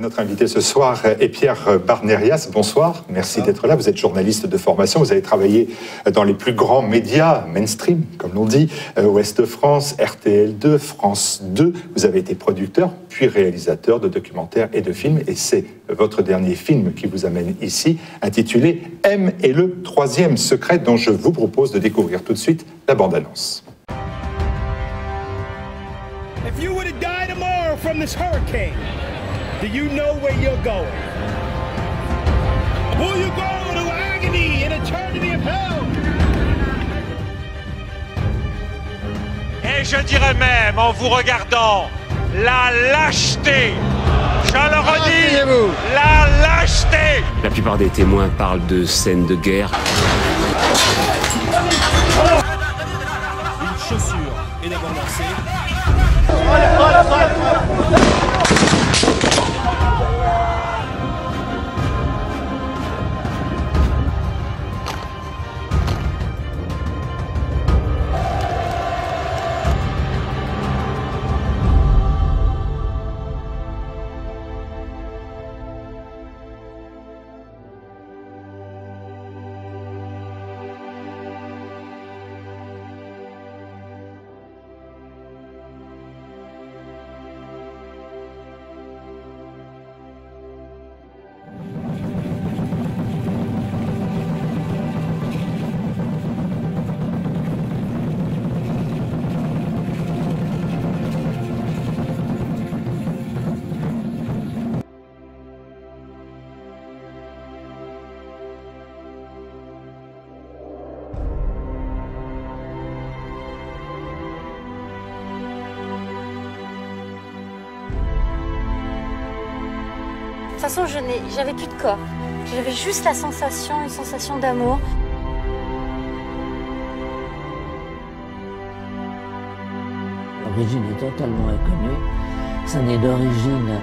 Notre invité ce soir est Pierre Barnérias. Bonsoir, merci d'être là. Vous êtes journaliste de formation, vous avez travaillé dans les plus grands médias mainstream, comme l'on dit, Ouest France, RTL2, France 2. Vous avez été producteur, puis réalisateur de documentaires et de films. Et c'est votre dernier film qui vous amène ici, intitulé « M et le troisième secret », dont je vous propose de découvrir tout de suite la bande-annonce. If you were to die tomorrow from this hurricane, do you know where you're going? Will you go to agony and eternity of hell? Et je dirais même, en vous regardant, la lâcheté. Je le redis, la lâcheté. La plupart des témoins parlent de scènes de guerre. Une chaussure est d'abord lancée. De toute façon, j'avais plus de corps. J'avais juste la sensation, une sensation d'amour. L'origine est totalement inconnue. Ça n'est d'origine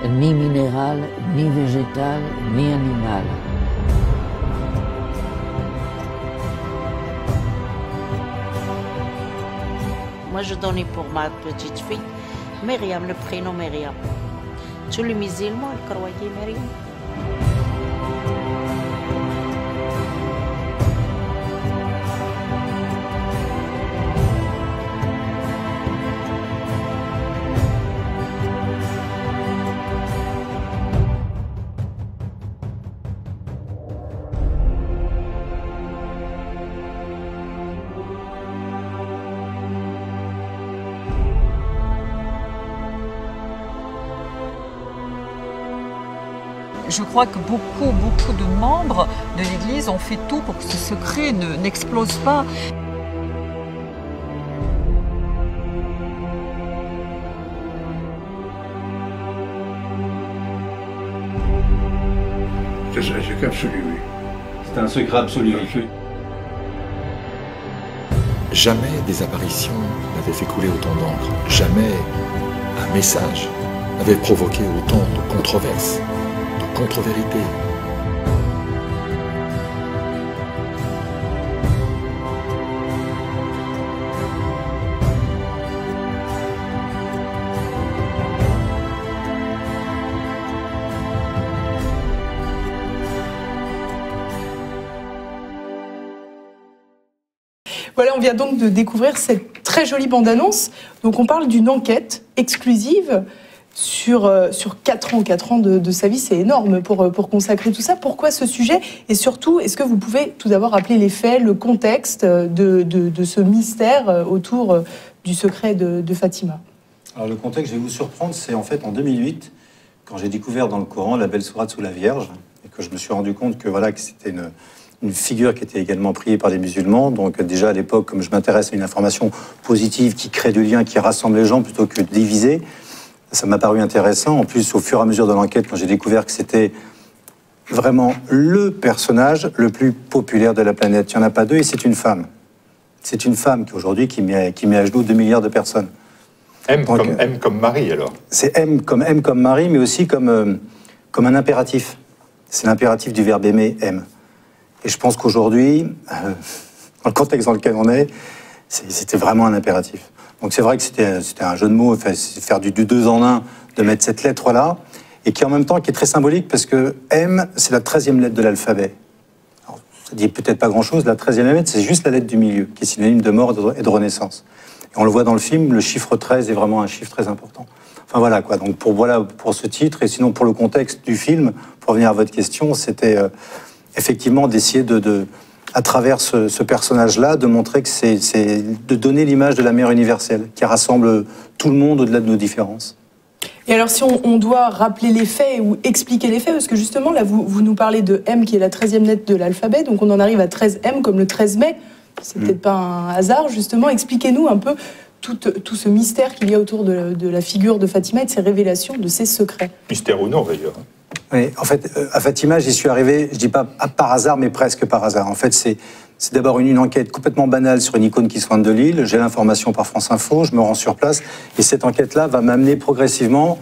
ni minérale, ni végétale, ni animale. Moi, je donnais pour ma petite fille Myriam, le prénom Myriam. Tous les musulmans, ils croyaient Myriam. Je crois que beaucoup de membres de l'Église ont fait tout pour que ce secret n'explose pas. C'est un secret absolu, oui. C'est un secret absolu. Jamais des apparitions n'avaient fait couler autant d'encre. Jamais un message n'avait provoqué autant de controverses. Contre-vérité. Voilà, on vient donc de découvrir cette très jolie bande-annonce. Donc on parle d'une enquête exclusive sur 4 ans de sa vie, c'est énorme pour consacrer tout ça. Pourquoi ce sujet? Et surtout, est-ce que vous pouvez tout d'abord rappeler les faits, le contexte de ce mystère autour du secret de Fatima? Alors le contexte, je vais vous surprendre, c'est en fait en 2008, quand j'ai découvert dans le Coran la belle sourate sous la Vierge, et que je me suis rendu compte que, voilà, que c'était une figure qui était également priée par les musulmans. Donc déjà à l'époque, comme je m'intéresse à une information positive qui crée du lien, qui rassemble les gens plutôt que de diviser, ça m'a paru intéressant. En plus, au fur et à mesure de l'enquête, quand j'ai découvert que c'était vraiment le personnage le plus populaire de la planète, il n'y en a pas deux, et c'est une femme. C'est une femme qui aujourd'hui qui met à genoux 2 milliards de personnes. M comme Marie, alors. C'est M comme Marie, mais aussi comme un impératif. C'est l'impératif du verbe aimer, M. Et je pense qu'aujourd'hui, dans le contexte dans lequel on est, c'était vraiment un impératif. Donc c'est vrai que c'était un jeu de mots, faire du 2 en 1, de mettre cette lettre-là. et qui en même temps qui est très symbolique parce que M, c'est la 13e lettre de l'alphabet. Ça dit peut-être pas grand-chose, la 13e lettre, c'est juste la lettre du milieu, qui est synonyme de mort et de renaissance. Et on le voit dans le film, le chiffre 13 est vraiment un chiffre très important. Enfin voilà quoi, donc pour ce titre, et sinon pour le contexte du film, pour revenir à votre question, c'était effectivement d'essayer à travers ce personnage-là, de montrer que c'est de donner l'image de la mère universelle, qui rassemble tout le monde au-delà de nos différences. Et alors si on doit rappeler les faits ou expliquer les faits, parce que justement là vous nous parlez de M qui est la 13e lettre de l'alphabet, donc on en arrive à 13M comme le 13 mai, c'est peut-être pas un hasard justement, expliquez-nous un peu tout ce mystère qu'il y a autour de la figure de Fatima et de ses révélations, de ses secrets. Mystère ou non d'ailleurs. Oui, en fait, à Fatima, j'y suis arrivé, je dis pas par hasard, mais presque par hasard. En fait, c'est d'abord une enquête complètement banale sur une icône qui soigne de l'île. J'ai l'information par France Info, je me rends sur place, et cette enquête-là va m'amener progressivement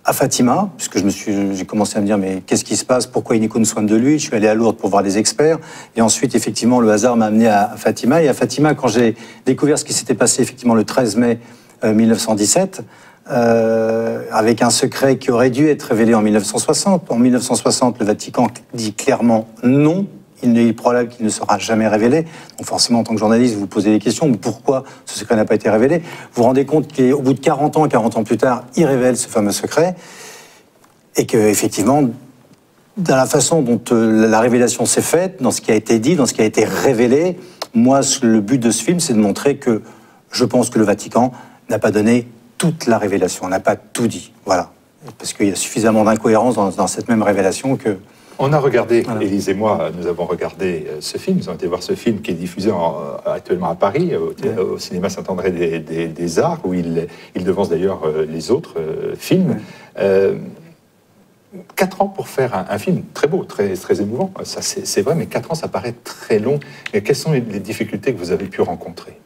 à Fatima, puisque j'ai commencé à me dire, mais qu'est-ce qui se passe? Pourquoi une icône soigne de l'huile? Je suis allé à Lourdes pour voir les experts. Et ensuite, effectivement, le hasard m'a amené à Fatima. Et à Fatima, quand j'ai découvert ce qui s'était passé, effectivement, le 13 mai 1917, avec un secret qui aurait dû être révélé en 1960. En 1960, le Vatican dit clairement non. Il est probable qu'il ne sera jamais révélé. Donc forcément, en tant que journaliste, vous vous posez des questions. Pourquoi ce secret n'a pas été révélé? Vous vous rendez compte qu'au bout de 40 ans plus tard, il révèle ce fameux secret. Et qu'effectivement, dans la façon dont la révélation s'est faite, dans ce qui a été dit, dans ce qui a été révélé, moi, le but de ce film, c'est de montrer que je pense que le Vatican n'a pas donné toute la révélation, n'a pas tout dit. Voilà. Parce qu'il y a suffisamment d'incohérences dans cette même révélation que... On a regardé, voilà. Élise et moi, nous avons regardé ce film. Nous avons été voir ce film qui est diffusé actuellement à Paris, au cinéma Saint-André des Arts, où il devance d'ailleurs les autres films. 4 ans pour faire un film très beau, très émouvant. Ça, c'est vrai, mais 4 ans, ça paraît très long. Et quelles sont les difficultés que vous avez pu rencontrer?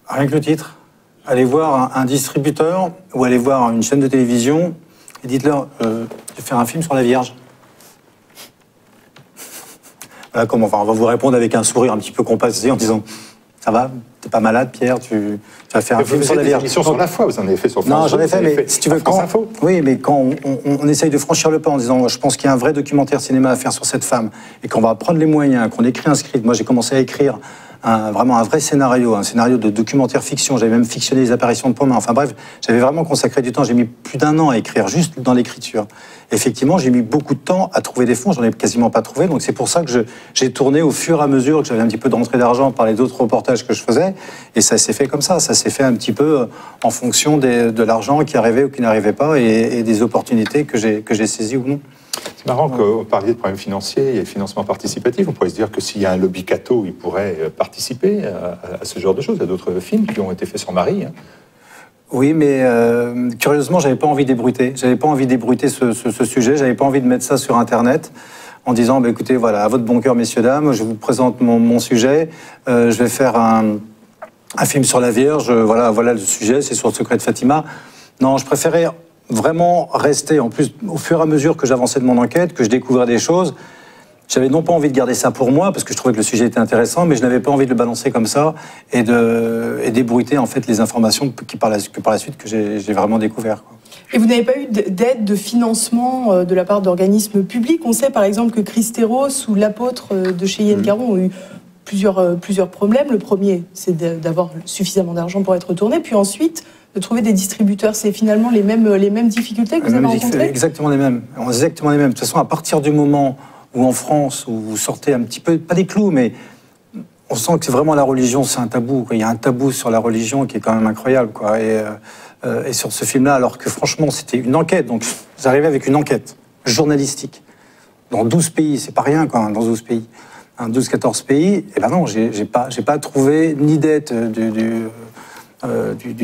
Rien que le titre. Allez voir un distributeur ou allez voir une chaîne de télévision et dites-leur, je vais faire un film sur la Vierge. Voilà, on va vous répondre avec un sourire un petit peu compassé en disant ça va, t'es pas malade, Pierre, tu vas faire un film sur la Vierge. Sur la foi, vous en avez fait sur France. Non, j'en ai fait, mais si tu veux, oui, mais quand on essaye de franchir le pas en disant je pense qu'il y a un vrai documentaire cinéma à faire sur cette femme et qu'on va prendre les moyens, qu'on écrit un script. Moi, j'ai commencé à écrire vraiment un vrai scénario, un scénario de documentaire fiction. J'avais même fictionné les apparitions de Pomain. Enfin bref, j'avais vraiment consacré du temps. J'ai mis plus d'1 an à écrire, juste dans l'écriture. Effectivement, j'ai mis beaucoup de temps à trouver des fonds. J'en ai quasiment pas trouvé. Donc c'est pour ça que j'ai tourné au fur et à mesure que j'avais un petit peu de rentrée d'argent par les autres reportages que je faisais. Et ça s'est fait comme ça. Ça s'est fait un petit peu en fonction de l'argent qui arrivait ou qui n'arrivait pas et des opportunités que j'ai saisies ou non. C'est marrant que vous parliez de problèmes financiers, il y a le financement participatif. On pourrait se dire que s'il y a un lobby catho, il pourrait participer à ce genre de choses. Il y a d'autres films qui ont été faits sur Marie. Oui, mais curieusement, j'avais pas envie d'ébruiter. J'avais pas envie d'ébruiter ce sujet. J'avais pas envie de mettre ça sur Internet en disant, bah, écoutez, voilà, à votre bon cœur, messieurs, dames, je vous présente mon sujet. Je vais faire un film sur la Vierge. Voilà le sujet, c'est sur le secret de Fatima. Non, je préférais vraiment rester, en plus, au fur et à mesure que j'avançais de mon enquête, que je découvrais des choses, j'avais non pas envie de garder ça pour moi, parce que je trouvais que le sujet était intéressant, mais je n'avais pas envie de le balancer comme ça et d'ébruiter en fait les informations que par la suite que j'ai vraiment découvert. Et vous n'avez pas eu d'aide, de financement de la part d'organismes publics? On sait par exemple que Christéros ou l'apôtre de Cheyenne Caron ont eu plusieurs problèmes. Le premier, c'est d'avoir suffisamment d'argent pour être tourné, puis ensuite de trouver des distributeurs. C'est finalement les mêmes difficultés que vous avez rencontrées? Exactement les mêmes. Exactement les mêmes. De toute façon, à partir du moment où en France, où vous sortez un petit peu, pas des clous, mais on sent que c'est vraiment la religion, c'est un tabou. Il y a un tabou sur la religion qui est quand même incroyable, quoi. Et sur ce film-là, alors que franchement, c'était une enquête. Donc, j'arrivais avec une enquête journalistique dans 12 pays. C'est pas rien, quoi, dans 12 pays. 12-14 pays. Et ben non, j'ai pas trouvé ni d'aide du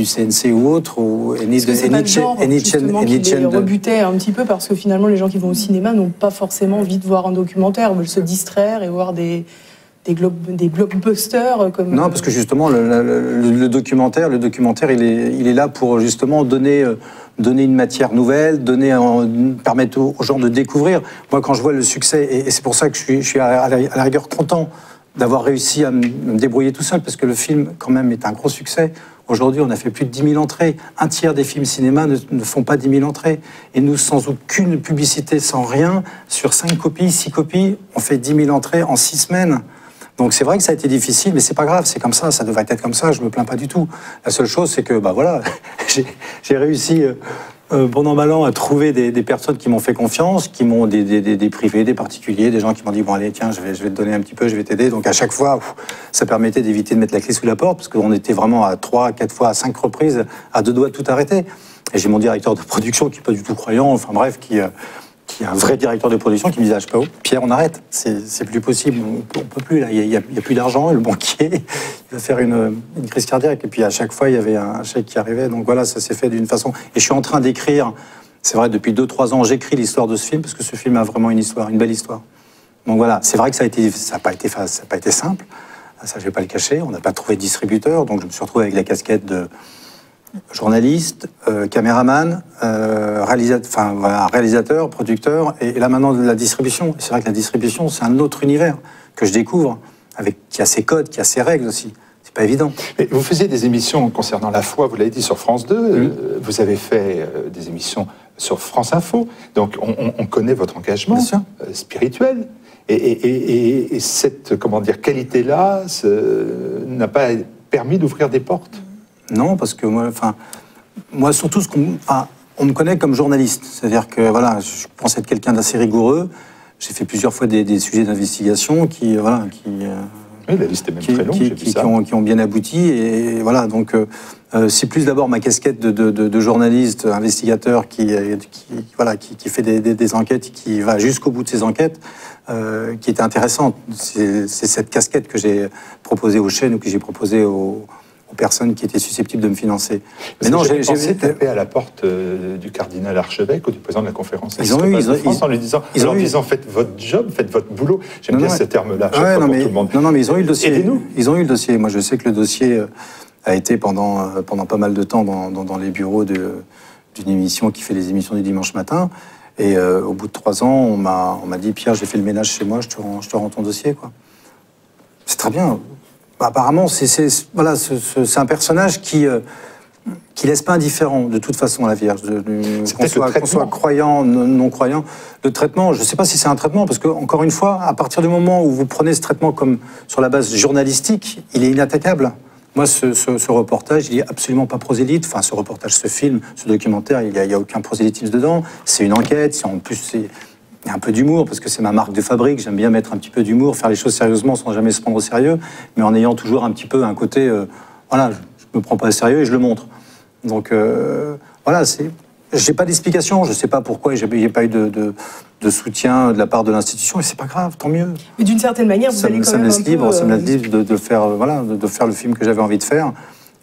CNC ou autre, ni qui les rebutait un petit peu, parce que finalement les gens qui vont au cinéma n'ont pas forcément envie de voir un documentaire, veulent se distraire et voir des blockbusters comme... Non, parce que justement le documentaire il est là pour justement donner une matière nouvelle, permettre aux gens de découvrir. Moi, quand je vois le succès, et c'est pour ça que je suis à la rigueur content d'avoir réussi à me débrouiller tout seul, parce que le film, quand même, est un gros succès. Aujourd'hui, on a fait plus de 10 000 entrées. Un tiers des films cinéma ne font pas 10 000 entrées. Et nous, sans aucune publicité, sans rien, sur 5 copies, 6 copies, on fait 10 000 entrées en 6 semaines. Donc c'est vrai que ça a été difficile, mais c'est pas grave, c'est comme ça devrait être comme ça, je me plains pas du tout. La seule chose, c'est que, bah voilà, j'ai réussi, bon an, mal an, à trouver des personnes qui m'ont fait confiance, qui m'ont des privés, des particuliers, des gens qui m'ont dit, bon allez, tiens, je vais te donner un petit peu, je vais t'aider. Donc à chaque fois, ça permettait d'éviter de mettre la clé sous la porte, parce qu'on était vraiment à 3, 4 fois, à 5 reprises, à 2 doigts de tout arrêter. Et j'ai mon directeur de production qui n'est pas du tout croyant, enfin bref, qui est un vrai directeur de production qui me disait, HPO, Pierre, on arrête, c'est plus possible, on peut plus, là, il y a plus d'argent, et le banquier, il va faire une crise cardiaque. Et puis à chaque fois, il y avait un chèque qui arrivait, donc voilà, ça s'est fait d'une façon. Et je suis en train d'écrire, c'est vrai, depuis 2-3 ans, j'écris l'histoire de ce film, parce que ce film a vraiment une histoire, une belle histoire. Donc voilà, c'est vrai que ça n'a pas été simple, ça je vais pas le cacher, on n'a pas trouvé de distributeur, donc je me suis retrouvé avec la casquette de journaliste, caméraman, réalisateur, producteur, et là maintenant de la distribution. C'est vrai que la distribution, c'est un autre univers que je découvre, qui a ses codes, qui a ses règles aussi. C'est pas évident. Mais vous faisiez des émissions concernant la foi, vous l'avez dit, sur France 2, vous avez fait des émissions sur France Info, donc on connaît votre engagement spirituel. Et cette, comment dire, qualité-là n'a pas permis d'ouvrir des portes? Non, parce que moi surtout, on me connaît comme journaliste. C'est-à-dire que voilà, je pense être quelqu'un d'assez rigoureux. J'ai fait plusieurs fois des sujets d'investigation qui oui, la liste est même très longue, qui ont bien abouti. Et voilà, donc c'est plus d'abord ma casquette de journaliste, investigateur qui fait des enquêtes, qui va jusqu'au bout de ses enquêtes, qui était intéressante. C'est cette casquette que j'ai proposée aux chaînes ou que j'ai proposée aux personnes qui étaient susceptibles de me financer. Mais non, j'ai tapé à la porte du cardinal archevêque ou du président de la conférence en lui disant faites votre job, faites votre boulot. J'aime bien ce terme-là. Non, mais ils ont eu le dossier. Aidez-nous. Ils ont eu le dossier. Moi, je sais que le dossier a été pendant pas mal de temps dans les bureaux d'une émission qui fait les émissions du dimanche matin. Et au bout de 3 ans, on m'a dit, Pierre, j'ai fait le ménage chez moi, je te rends ton dossier, quoi. C'est très bien. Apparemment, c'est un personnage qui laisse pas indifférent de toute façon la Vierge. Qu'on soit croyant, non croyant. Le traitement, je ne sais pas si c'est un traitement, parce que encore une fois, à partir du moment où vous prenez ce traitement comme sur la base journalistique, il est inattaquable. Moi, ce reportage, il est absolument pas prosélyte. Enfin, ce reportage, ce film, ce documentaire, il y a aucun prosélytisme dedans. C'est une enquête. En plus, c'est un peu d'humour, parce que c'est ma marque de fabrique. J'aime bien mettre un petit peu d'humour, faire les choses sérieusement sans jamais se prendre au sérieux, mais en ayant toujours un petit peu un côté, voilà, je me prends pas au sérieux et je le montre. Donc voilà, j'ai pas d'explication, je sais pas pourquoi il n'y a pas eu de soutien de la part de l'institution, et c'est pas grave, tant mieux. Mais d'une certaine manière, vous allez quand même ça me laisse libre de faire le film que j'avais envie de faire.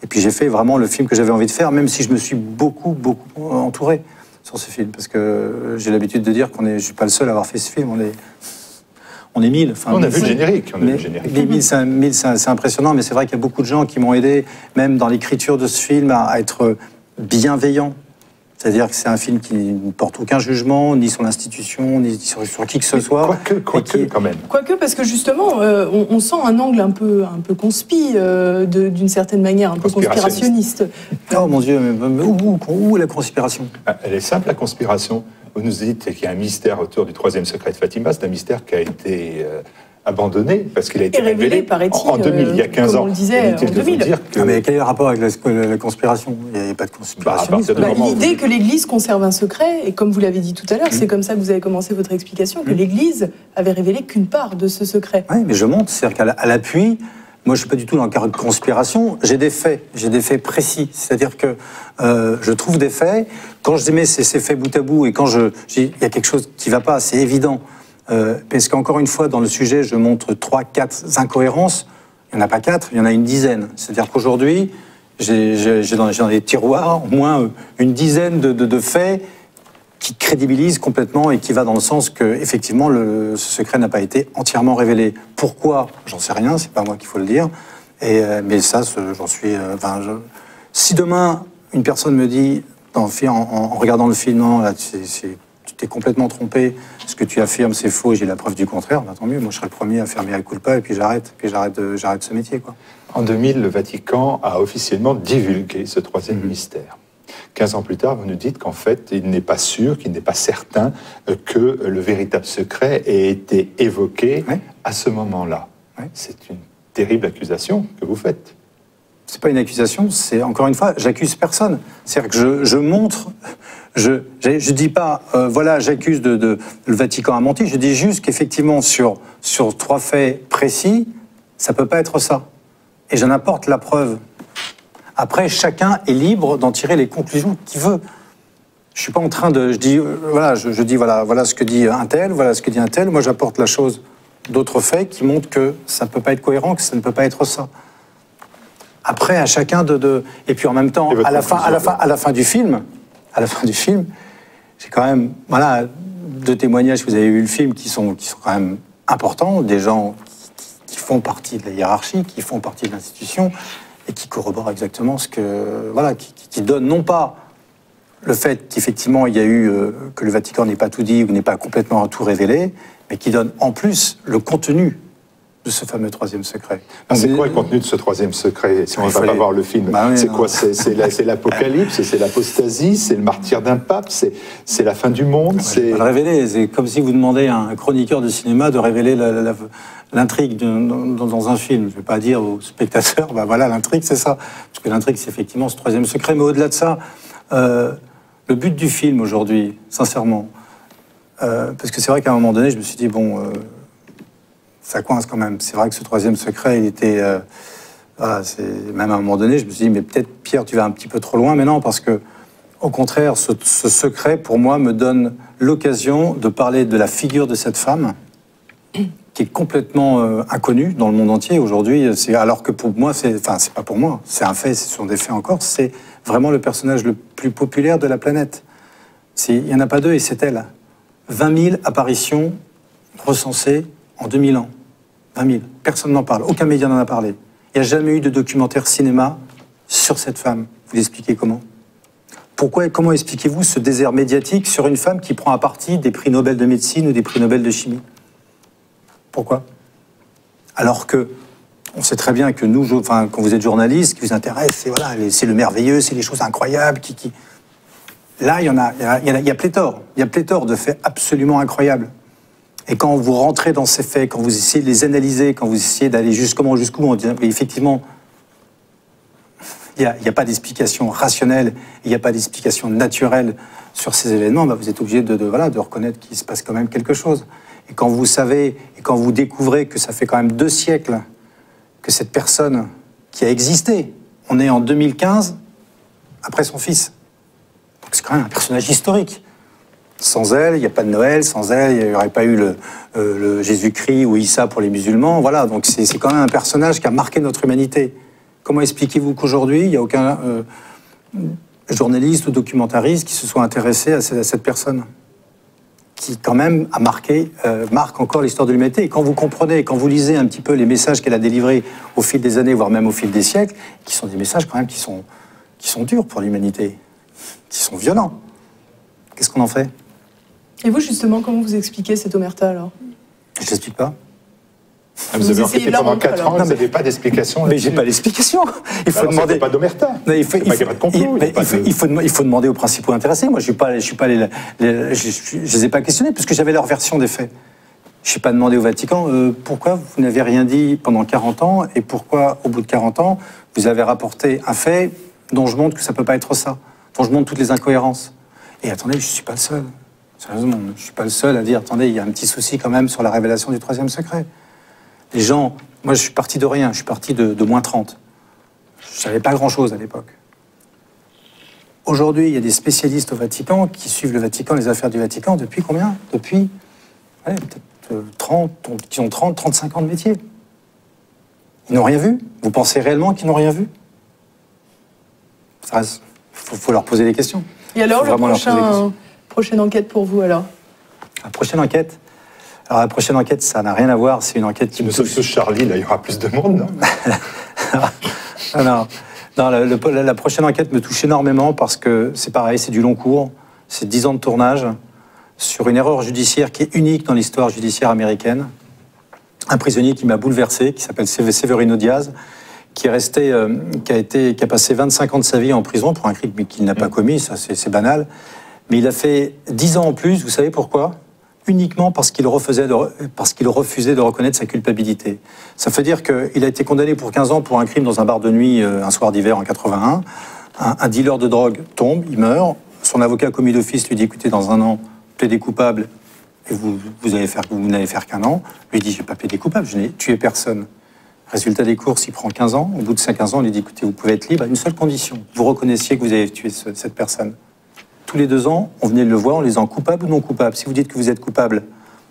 Et puis j'ai fait vraiment le film que j'avais envie de faire, même si je me suis beaucoup entouré sur ce film, parce que j'ai l'habitude de dire je suis pas le seul à avoir fait ce film, on est 1000. On a vu le générique. 1000, c'est impressionnant, mais c'est vrai qu'il y a beaucoup de gens qui m'ont aidé, même dans l'écriture de ce film, à être bienveillant. C'est-à-dire que c'est un film qui ne porte aucun jugement, ni sur l'institution, ni sur qui que ce soit. Quoique, quand même. Quoique, parce que justement, on sent un angle un peu conspi, d'une certaine manière, un peu conspirationniste. Oh mon Dieu, mais où est la conspiration? Elle est simple, la conspiration. Vous nous dites qu'il y a un mystère autour du 3e secret de Fatima. C'est un mystère qui a été abandonné, parce qu'il a été révélé en 2000, il y a 15 ans. On le disait, en 2000. Mais quel est le rapport avec la conspiration? Il n'y a pas de conspiration. L'idée que l'Église conserve un secret, et comme vous l'avez dit tout à l'heure, c'est comme ça que vous avez commencé votre explication, que l'Église avait révélé qu'une part de ce secret. Oui, mais je montre, c'est-à-dire qu'à l'appui, moi je ne suis pas du tout dans le cadre de conspiration, j'ai des faits précis. C'est-à-dire que je trouve des faits, quand je mets ces faits bout à bout, et quand il y a quelque chose qui ne va pas, c'est évident. Parce qu'encore une fois, dans le sujet, je montre 3, 4 incohérences. Il n'y en a pas 4, il y en a une dizaine. C'est-à-dire qu'aujourd'hui, j'ai dans les tiroirs au moins une dizaine de faits qui crédibilisent complètement et qui va dans le sens que, effectivement, ce secret n'a pas été entièrement révélé. Pourquoi? J'en sais rien, c'est pas moi qu'il faut le dire. Mais ça, j'en suis... Si demain, une personne me dit, en regardant le film, non, là, tu t'es complètement trompé, ce que tu affirmes c'est faux et j'ai la preuve du contraire, bah, tant mieux, moi je serai le premier à faire mea culpa et puis j'arrête ce métier, quoi. En 2000, le Vatican a officiellement divulgué ce troisième mystère. 15 ans plus tard, vous nous dites qu'en fait, il n'est pas sûr, qu'il n'est pas certain que le véritable secret ait été évoqué à ce moment-là. C'est une terrible accusation que vous faites. C'est pas une accusation, c'est encore une fois, j'accuse personne. C'est-à-dire que je montre, je dis pas, voilà, j'accuse le Vatican a menti. Je dis juste qu'effectivement sur 3 faits précis, ça peut pas être ça. Et j'en apporte la preuve. Après, chacun est libre d'en tirer les conclusions qu'il veut. Je suis pas en train de, je dis voilà ce que dit un tel, voilà ce que dit un tel. Moi, j'apporte la chose d'autres faits qui montrent que ça peut pas être cohérent, que ça ne peut pas être ça. Après, à chacun et puis en même temps, à la fin du film, j'ai quand même, voilà, 2 témoignages que vous avez vu le film qui sont quand même importants, des gens qui font partie de la hiérarchie, qui font partie de l'institution et qui corroborent exactement ce que, voilà, qui donnent non pas le fait qu'effectivement il y a eu que le Vatican n'ait pas tout dit ou n'ait pas complètement tout révélé, mais qui donnent en plus le contenu de ce fameux troisième secret. C'est quoi le contenu de ce troisième secret, si on ne va pas voir le film? C'est quoi? C'est l'apocalypse, c'est l'apostasie, c'est le martyre d'un pape, c'est la fin du monde. C'est le révéler. C'est comme si vous demandez à un chroniqueur de cinéma de révéler l'intrigue dans un film. Je ne vais pas dire aux spectateurs, bah voilà, l'intrigue, c'est ça. Parce que l'intrigue, c'est effectivement ce troisième secret. Mais au-delà de ça, le but du film aujourd'hui, sincèrement, parce que c'est vrai qu'à un moment donné, je me suis dit, bon... ça coince quand même. C'est vrai que ce troisième secret, il était... voilà, même à un moment donné, je me suis dit, mais peut-être, Pierre, tu vas un petit peu trop loin. Mais non, parce que, au contraire, ce secret, pour moi, me donne l'occasion de parler de la figure de cette femme, qui est complètement inconnue dans le monde entier aujourd'hui. Alors que pour moi, c'est pas pour moi, c'est un fait, ce sont des faits encore, c'est vraiment le personnage le plus populaire de la planète. Il n'y en a pas 2 et c'est elle. 20 000 apparitions recensées en 2000 ans. 20 000. Personne n'en parle. Aucun média n'en a parlé. Il n'y a jamais eu de documentaire cinéma sur cette femme. Vous l'expliquez comment? Pourquoi et comment expliquez-vous ce désert médiatique sur une femme qui prend à partie des prix Nobel de médecine ou des prix Nobel de chimie? Pourquoi? Alors que on sait très bien que nous, quand vous êtes journaliste, ce qui vous intéresse, c'est le merveilleux, c'est les choses incroyables. Là, il y a pléthore. Il y a pléthore de faits absolument incroyables. Et quand vous rentrez dans ces faits, quand vous essayez de les analyser, quand vous essayez d'aller jusqu'où, on dit effectivement, il n'y a pas d'explication rationnelle, il n'y a pas d'explication naturelle sur ces événements, bah vous êtes obligé de reconnaître qu'il se passe quand même quelque chose. Et quand vous savez, et quand vous découvrez que ça fait quand même 2 siècles que cette personne qui a existé, on est en 2015, après son fils. Donc c'est quand même un personnage historique. Sans elle, il n'y a pas de Noël. Sans elle, il n'y aurait pas eu le Jésus-Christ ou Issa pour les musulmans. Voilà, donc c'est quand même un personnage qui a marqué notre humanité. Comment expliquez-vous qu'aujourd'hui, il n'y a aucun journaliste ou documentariste qui se soit intéressé à cette personne qui, quand même, marque encore l'histoire de l'humanité. Et quand vous comprenez, quand vous lisez un petit peu les messages qu'elle a délivrés au fil des années, voire même au fil des siècles, qui sont des messages quand même qui sont durs pour l'humanité, qui sont violents. Qu'est-ce qu'on en fait? Et vous, justement, comment vous expliquez cette omerta, alors? Je ne l'explique pas. Vous avez enquêté pendant 4 ans, vous n'avez pas d'explication? Mais j'ai pas d'explication. Il faut demander. Pas d'omerta. Il faut demander aux principaux intéressés. Moi, je les ai pas questionnés parce que j'avais leur version des faits. Je n'ai pas demandé au Vatican pourquoi vous n'avez rien dit pendant 40 ans et pourquoi, au bout de 40 ans, vous avez rapporté un fait dont je montre que ça ne peut pas être ça, dont je montre toutes les incohérences. Et attendez, je ne suis pas le seul. Sérieusement, je ne suis pas le seul à dire, attendez, il y a un petit souci quand même sur la révélation du troisième secret. Les gens, moi je suis parti de rien, je suis parti de moins 30. Je ne savais pas grand-chose à l'époque. Aujourd'hui, il y a des spécialistes au Vatican qui suivent le Vatican, les affaires du Vatican, depuis combien? Depuis peut-être 30, qui ont 30, 35 ans de métier. Ils n'ont rien vu? Vous pensez réellement qu'ils n'ont rien vu? Il faut leur poser des questions. Et alors, prochaine enquête pour vous, alors? La prochaine enquête? Alors, la prochaine enquête, ça n'a rien à voir. C'est une enquête qui me touche. Ce Charlie, là, il y aura plus de monde, non? Non, la prochaine enquête me touche énormément parce que c'est pareil, c'est du long cours. C'est 10 ans de tournage sur une erreur judiciaire qui est unique dans l'histoire judiciaire américaine. Un prisonnier qui m'a bouleversé, qui s'appelle Severino Diaz, qui a passé 25 ans de sa vie en prison pour un crime qu'il n'a pas commis, ça c'est banal. Mais il a fait 10 ans en plus, vous savez pourquoi? Uniquement parce qu'il refusait de reconnaître sa culpabilité. Ça veut dire qu'il a été condamné pour 15 ans pour un crime dans un bar de nuit un soir d'hiver en 81. Un dealer de drogue tombe, il meurt. Son avocat commis d'office lui dit, écoutez, dans un an, plaidez coupable et vous n'allez faire qu'un an. Lui dit, je n'ai pas plaidé coupable, je n'ai tué personne. Résultat des courses, il prend 15 ans. Au bout de ces 15 ans, on lui dit, écoutez, vous pouvez être libre à une seule condition. Vous reconnaissiez que vous avez tué cette personne. Tous les 2 ans, on venait le voir en les disant coupable ou non coupable. Si vous dites que vous êtes coupable,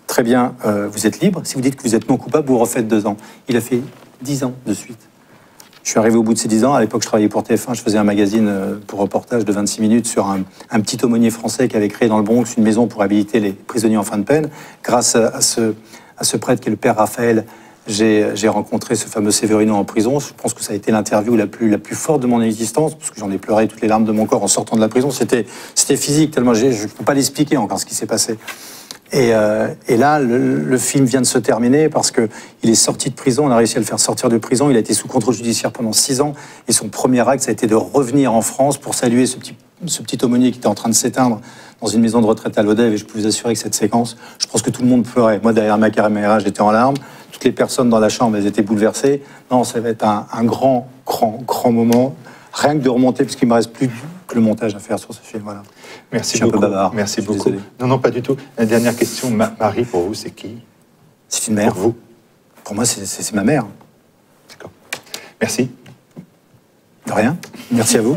très bien, vous êtes libre. Si vous dites que vous êtes non coupable, vous refaites 2 ans. Il a fait 10 ans de suite. Je suis arrivé au bout de ces 10 ans. À l'époque, je travaillais pour TF1. Je faisais un magazine pour reportage de 26 minutes sur un petit aumônier français qui avait créé dans le Bronx une maison pour réhabiliter les prisonniers en fin de peine. Grâce à ce prêtre qui est le père Raphaël, j'ai rencontré ce fameux Séverino en prison. Je pense que ça a été l'interview la plus forte de mon existence, parce que j'en ai pleuré toutes les larmes de mon corps en sortant de la prison. C'était physique, tellement je ne peux pas l'expliquer encore ce qui s'est passé. Et là, le film vient de se terminer parce qu'il est sorti de prison, on a réussi à le faire sortir de prison, il a été sous contrôle judiciaire pendant 6 ans, et son premier acte, ça a été de revenir en France pour saluer ce petit aumônier qui était en train de s'éteindre dans une maison de retraite à Lodève, et je peux vous assurer que cette séquence, je pense que tout le monde pleurait. Moi, derrière ma caméra, j'étais en larmes, toutes les personnes dans la chambre, elles étaient bouleversées. Non, ça va être un grand moment, rien que de remonter, puisqu'il ne me reste plus que le montage à faire sur ce film, voilà. Merci beaucoup. Un peu bavard. Merci beaucoup. Désolé. Non, pas du tout. La dernière question, Marie, pour vous, c'est qui? C'est une mère. Pour vous? Pour moi, c'est ma mère. D'accord. Merci. De rien. Merci à vous.